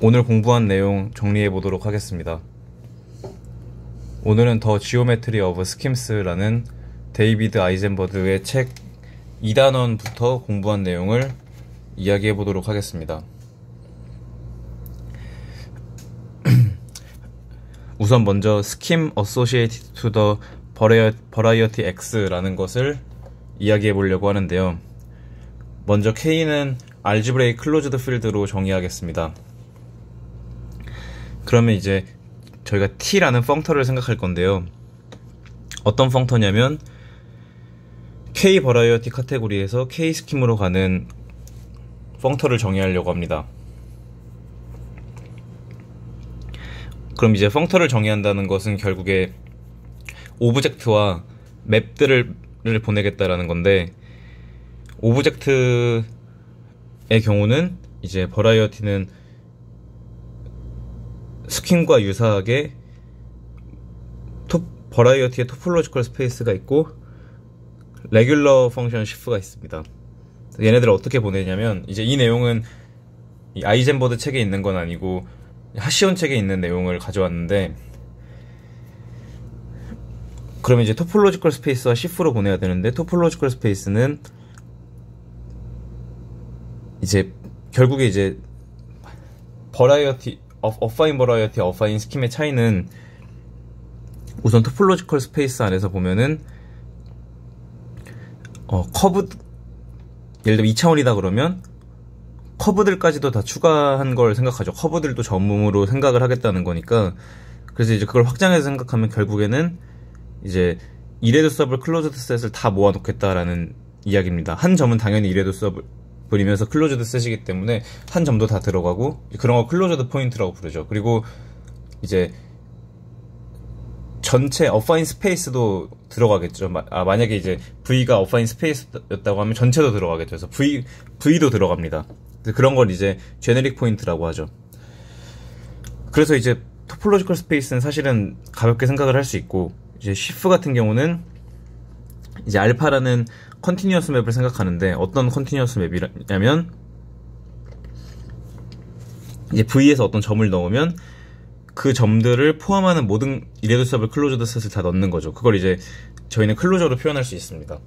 오늘 공부한 내용 정리해 보도록 하겠습니다. 오늘은 더 지오메트리 오브 스킴스라는 데이비드 아이젠버드의 책 2단원부터 공부한 내용을 이야기해 보도록 하겠습니다. 우선 먼저 Scheme Associated to the Variety X라는 것을 이야기해 보려고 하는데요. 먼저 K는 알지브레이크 클로즈드 필드로 정의하겠습니다. 그러면 이제 저희가 T라는 펑터를 생각할 건데요. 어떤 펑터냐면 K 버라이어티 카테고리에서 K 스킴으로 가는 펑터를 정의하려고 합니다. 그럼 이제 펑터를 정의한다는 것은 결국에 오브젝트와 맵들을 보내겠다라는 건데, 오브젝트의 경우는 이제 버라이어티는 스킴과 유사하게 버라이어티의 토폴로지컬 스페이스가 있고 레귤러 펑션 시프가 있습니다. 얘네들을 어떻게 보내냐면, 이제 이 내용은 이 아이젠버드 책에 있는 건 아니고 하시온 책에 있는 내용을 가져왔는데, 그러면 이제 토폴로지컬 스페이스와 시프로 보내야 되는데, 토폴로지컬 스페이스는 이제 결국에 이제 버라이어티, 어파인 버라이어티, 어파인 스킴의 차이는 우선 토폴로지컬 스페이스 안에서 보면은 커브, 예를 들어 2차원이다 그러면 커브들까지도 다 추가한 걸 생각하죠. 커브들도 전문으로 생각을 하겠다는 거니까. 그래서 이제 그걸 확장해서 생각하면 결국에는 이제 이레듀서블 클로즈드 셋을 다 모아놓겠다라는 이야기입니다. 한 점은 당연히 이레듀서블이면서 클로즈드 셋이기 때문에 한 점도 다 들어가고, 그런 거 클로즈드 포인트라고 부르죠. 그리고 이제 전체 어파인 스페이스도 들어가겠죠. 만약에 이제 V가 어파인 스페이스였다고 하면 전체도 들어가겠죠. 그래서 V도 들어갑니다. 그런 걸 이제 제네릭 포인트라고 하죠. 그래서 이제 토폴로지컬 스페이스는 사실은 가볍게 생각을 할 수 있고, 이제 시프 같은 경우는 이제 알파라는 컨티뉴어스 맵을 생각하는데, 어떤 컨티뉴어스 맵이냐면 이제 V에서 어떤 점을 넣으면 그 점들을 포함하는 모든 이레듀서블 클로즈드 셋을 다 넣는 거죠. 그걸 이제 저희는 클로저로 표현할 수 있습니다.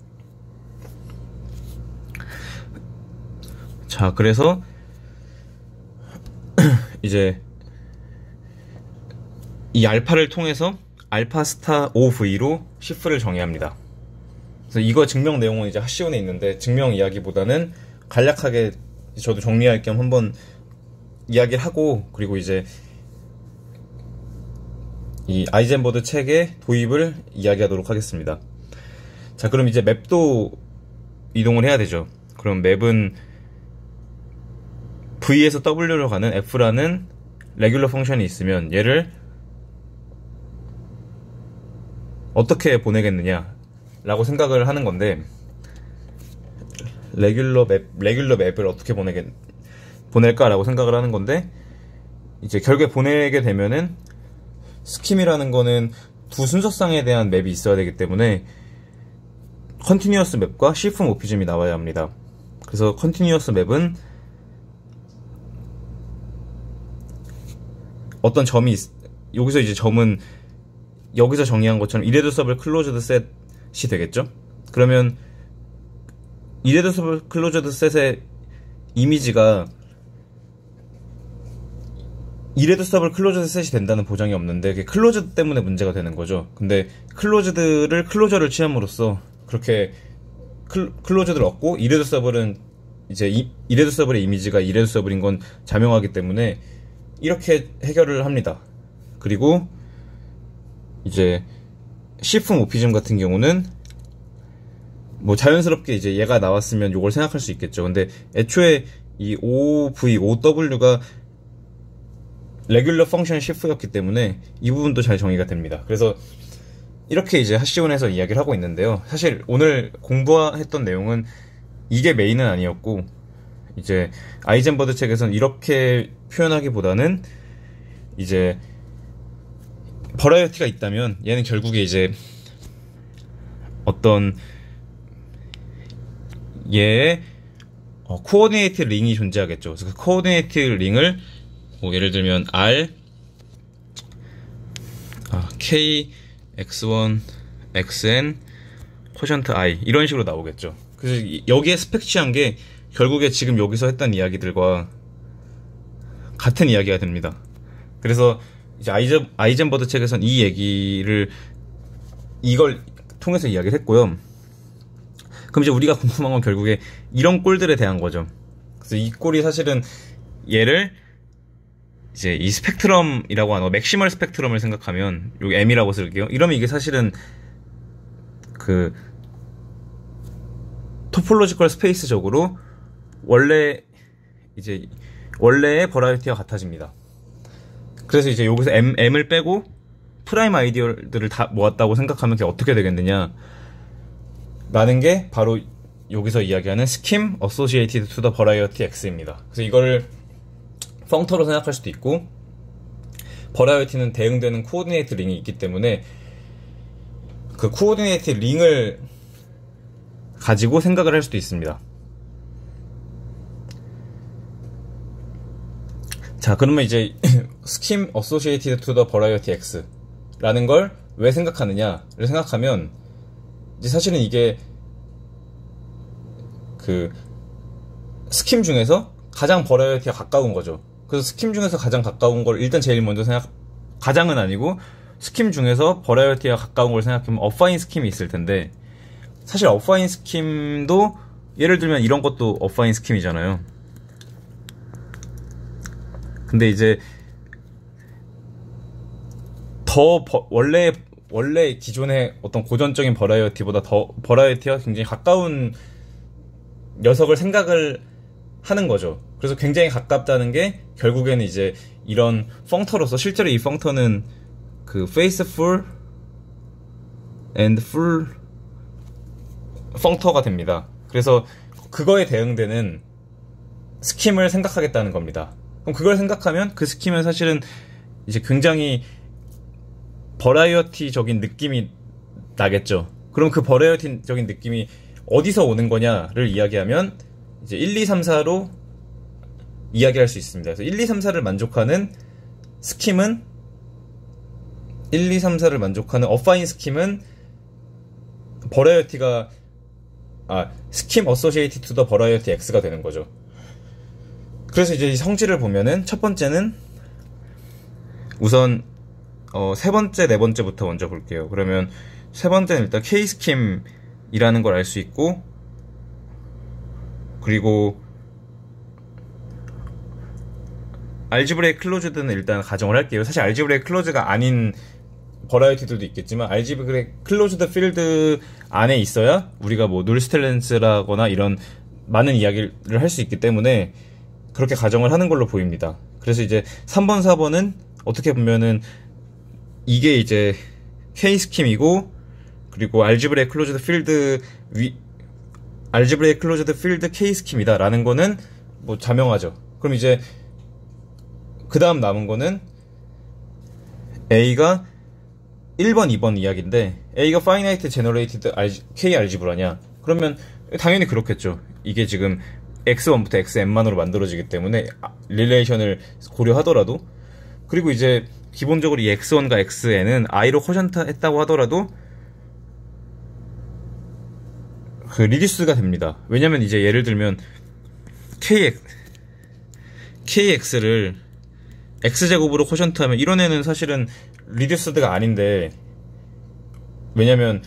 자, 그래서 이제 이 알파를 통해서 알파 스타 OV로 시프를 정의합니다. 그래서 이거 증명 내용은 이제 하시온에 있는데, 증명 이야기보다는 간략하게 저도 정리할 겸 한번 이야기를 하고, 그리고 이제 이 아이젠버드 책의 도입을 이야기하도록 하겠습니다. 자, 그럼 이제 맵도 이동을 해야 되죠. 그럼 맵은 V에서 W로 가는 F라는 레귤러 펑션이 있으면 얘를 어떻게 보내겠느냐 라고 생각을 하는 건데, 레귤러 맵을 어떻게 보낼까 라고 생각을 하는 건데, 이제 결국에 보내게 되면은 스킴이라는 거는 두 순서쌍에 대한 맵이 있어야 되기 때문에 컨티뉴어스 맵과 시프 모피즘이 나와야 합니다. 그래서 컨티뉴어스 맵은 어떤 점이 여기서 이제 점은 여기서 정의한 것처럼 이레듀서블 클로즈드 셋이 되겠죠. 그러면 이레듀서블 클로즈드 셋의 이미지가 이레듀서블 클로즈드 셋이 된다는 보장이 없는데, 그게 클로즈드 때문에 문제가 되는 거죠. 근데 클로즈드를 클로저를 취함으로써 그렇게 클로즈드를 얻고, 이레듀서블은 이제 이레듀서블의 이미지가 이레듀서블인 건 자명하기 때문에 이렇게 해결을 합니다. 그리고 이제 시프 모피즘 같은 경우는 뭐 자연스럽게 이제 얘가 나왔으면 요걸 생각할 수 있겠죠. 근데 애초에 이 OV, OW가 레귤러 펑션 시프였기 때문에 이 부분도 잘 정의가 됩니다. 그래서 이렇게 이제 하시온에서 이야기를 하고 있는데요. 사실 오늘 공부했던 내용은 이게 메인은 아니었고, 이제 아이젠버드 책에서는 이렇게 표현하기보다는 이제 버라이어티가 있다면 얘는 결국에 이제 어떤 얘의 코어디네이트 링이 존재하겠죠. 그래서 그 코어디네이트 링을 뭐 예를 들면 R K X1 XN 쿼션트 I 이런 식으로 나오겠죠. 그래서 여기에 스펙 취한 게 결국에 지금 여기서 했던 이야기들과 같은 이야기가 됩니다. 그래서 이제 아이젠버드 책에선 이 얘기를 이걸 통해서 이야기를 했고요. 그럼 이제 우리가 궁금한 건 결국에 이런 꼴들에 대한 거죠. 그래서 이 꼴이 사실은 얘를 이제 이 스펙트럼이라고 하는 맥시멀 스펙트럼을 생각하면 여기 M이라고 쓸게요. 이러면 이게 사실은 그 토폴로지컬 스페이스적으로 원래의 버라이어티와 같아집니다. 그래서 이제 여기서 M을 빼고 프라임 아이디어들을 다 모았다고 생각하면 그게 어떻게 되겠느냐 라는 게 바로 여기서 이야기하는 scheme associated to the variety X입니다. 그래서 이거를 펑터로 생각할 수도 있고, 버라이어티는 대응되는 코오디네이트 링이 있기 때문에 그 코오디네이트 링을 가지고 생각을 할 수도 있습니다. 자, 그러면 이제 scheme associated to the variety X 라는 걸 왜 생각하느냐를 생각하면 이제 사실은 이게 그 스킴 중에서 가장 버라이어티가 가까운 거죠. 그래서 스킴 중에서 가장 가까운 걸 일단 제일 먼저 가장은 아니고 스킴 중에서 버라이어티가 가까운 걸 생각하면 어파인 스킴이 있을 텐데, 사실 어파인 스킴도 예를 들면 이런 것도 어파인 스킴이잖아요. 근데 이제 더 원래 기존의 어떤 고전적인 버라이어티보다 더 버라이어티와 굉장히 가까운 녀석을 생각을 하는 거죠. 그래서 굉장히 가깝다는 게 결국에는 이제 이런 펑터로서, 실제로 이 펑터는 그 faithful and full 펑터가 됩니다. 그래서 그거에 대응되는 스킴을 생각하겠다는 겁니다. 그럼 그걸 생각하면 그 스킴은 사실은 이제 굉장히 버라이어티적인 느낌이 나겠죠. 그럼 그 버라이어티적인 느낌이 어디서 오는 거냐를 이야기하면 이제 1, 2, 3, 4로 이야기할 수 있습니다. 그래서 1, 2, 3, 4를 만족하는 스킴은 1, 2, 3, 4를 만족하는 어파인 스킴은 버라이어티가 스킴 어소시에이티드 투 더 버라이어티 X가 되는 거죠. 그래서 이제 이 성질을 보면은 첫 번째는 우선 세 번째, 네 번째부터 먼저 볼게요. 그러면 세 번째는 일단 K-스킴이라는 걸 알 수 있고, 그리고 알지브레이크 클로즈드는 일단 가정을 할게요. 사실 알지브레이크 클로즈가 아닌 버라이어티들도 있겠지만 알지브레이크 클로즈드 필드 안에 있어야 우리가 뭐 놀스텔렌스라거나 이런 많은 이야기를 할 수 있기 때문에 그렇게 가정을 하는 걸로 보입니다. 그래서 이제 3번, 4번은 어떻게 보면은 이게 이제 K-스킴이고, 그리고 알지브레이크 클로즈드 필드 알지브레이크 클로즈드 필드 K-스킴이다 라는 거는 뭐 자명하죠. 그럼 이제 그 다음 남은 거는 A가 1번, 2번 이야기인데, A가 finite generated K 알지브라냐? 그러면 당연히 그렇겠죠. 이게 지금 X1부터 XN만으로 만들어지기 때문에 릴레이션을 고려하더라도, 그리고 이제 기본적으로 이 X1과 XN은 I로 쿼션트 했다고 하더라도 그 리듀스가 됩니다. 왜냐면 이제 예를 들면 KX를 X제곱으로 쿼션트 하면 이런 애는 사실은 리듀스드가 아닌데, 왜냐면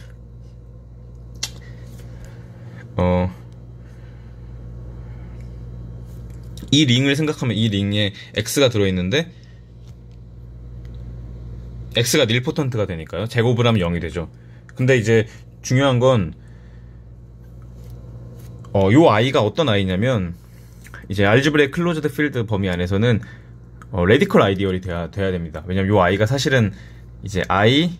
이 링을 생각하면 이 링에 X가 들어있는데 X가 닐포턴트가 되니까요. 제곱을 하면 0이 되죠. 근데 이제 중요한 건 요 I가 어떤 I냐면 이제 알지브레이크 클로즈드 필드 범위 안에서는 레디컬 아이디얼이 돼야 됩니다. 왜냐면 요 I가 사실은 이제 IV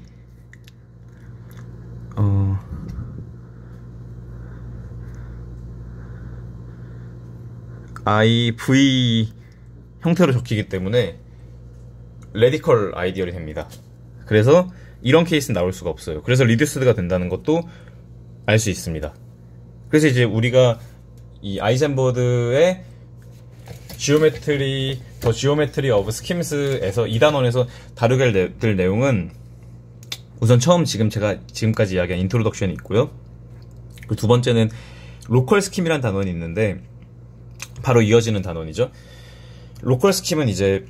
형태로 적히기 때문에 레디컬 아이디얼이 됩니다. 그래서 이런 케이스는 나올 수가 없어요. 그래서 리듀스드가 된다는 것도 알 수 있습니다. 그래서 이제 우리가 이 아이젠버드의 The Geometry of Schemes에서 2단원에서 다루게 될 내용은 우선 제가 지금까지 이야기한 인트로덕션이 있고요. 그리고 두 번째는 로컬 스킴이란 단원이 있는데 바로 이어지는 단원이죠. 로컬 스킴은 이제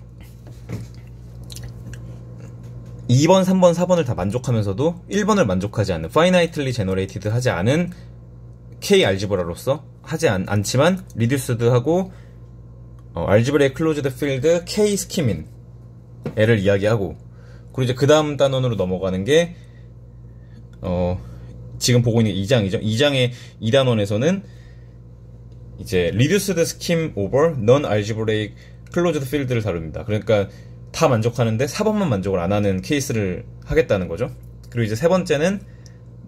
2번, 3번, 4번을 다 만족하면서도 1번을 만족하지 않는 finitely generated 하지 않은 K 알지브라로서 하지 않지만 reduced하고 algebraic closed field K 스킴인 애를 이야기하고, 그리고 이제 그 다음 단원으로 넘어가는 게 지금 보고 있는 2장이죠. 2장의 2단원에서는 이제 reduced scheme over non-algebraic closed field를 다룹니다. 그러니까 다 만족하는데 4번만 만족을 안 하는 케이스를 하겠다는 거죠. 그리고 이제 세 번째는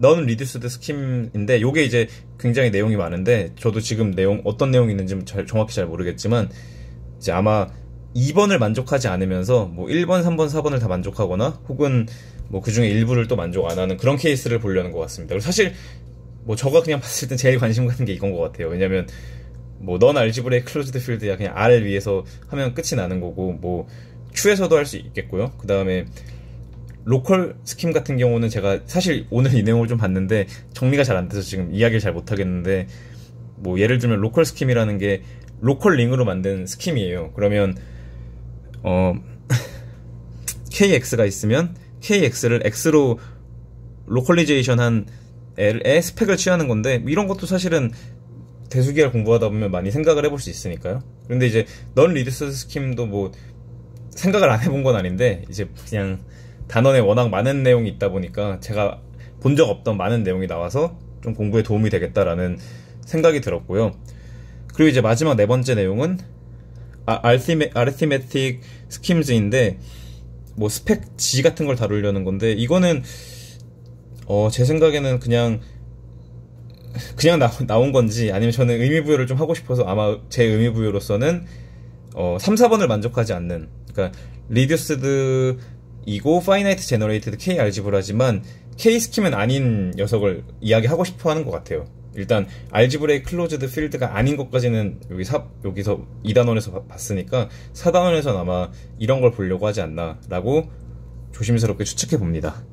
non-reduced scheme인데 요게 이제 굉장히 내용이 많은데 저도 지금 어떤 내용이 있는지 정확히 잘 모르겠지만 이제 아마 2번을 만족하지 않으면서 뭐 1번, 3번, 4번을 다 만족하거나 혹은 뭐 그 중에 일부를 또 만족 안 하는 그런 케이스를 보려는 것 같습니다. 그리고 사실 뭐 저가 그냥 봤을 땐 제일 관심 가는 게 이건 것 같아요. 왜냐면 뭐 넌 알지브레이크 클로즈드 필드야 그냥 R 위에서 하면 끝이 나는 거고, 뭐 Q에서도 할 수 있겠고요. 그 다음에 로컬 스킴 같은 경우는 제가 사실 오늘 이 내용을 좀 봤는데 정리가 잘 안 돼서 지금 이야기를 잘 못 하겠는데, 뭐 예를 들면 로컬 스킴이라는 게 로컬 링으로 만든 스킴이에요. 그러면 KX가 있으면 KX를 X로 로컬리제이션 한 L의 스펙을 취하는 건데, 이런 것도 사실은 대수기를 공부하다 보면 많이 생각을 해볼 수 있으니까요. 그런데 이제 넌 리듀스 스킴도 뭐 생각을 안 해본 건 아닌데 이제 그냥 단원에 워낙 많은 내용이 있다 보니까 제가 본 적 없던 많은 내용이 나와서 좀 공부에 도움이 되겠다라는 생각이 들었고요. 그리고 이제 마지막 네 번째 내용은 arithmetic schemes인데 뭐 스펙 G 같은 걸 다루려는 건데, 이거는 제 생각에는 그냥 나온 건지 아니면 저는 의미부여를 좀 하고 싶어서 아마 제 의미부여로서는 3, 4번을 만족하지 않는, 그러니까 reduced이고 finite generated K 알지브라지만 K 스킴은 아닌 녀석을 이야기하고 싶어 하는 것 같아요. 일단 알지브레이크 클로즈드 필드가 아닌 것까지는 여기서 2단원에서 봤으니까 4단원에서는 아마 이런 걸 보려고 하지 않나 라고 조심스럽게 추측해 봅니다.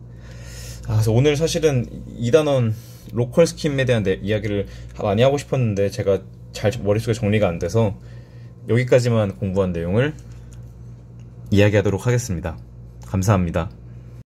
그래서 오늘 사실은 2단원 로컬 스킴에 대한 이야기를 많이 하고 싶었는데 제가 잘 머릿속에 정리가 안 돼서 여기까지만 공부한 내용을 이야기하도록 하겠습니다. 감사합니다.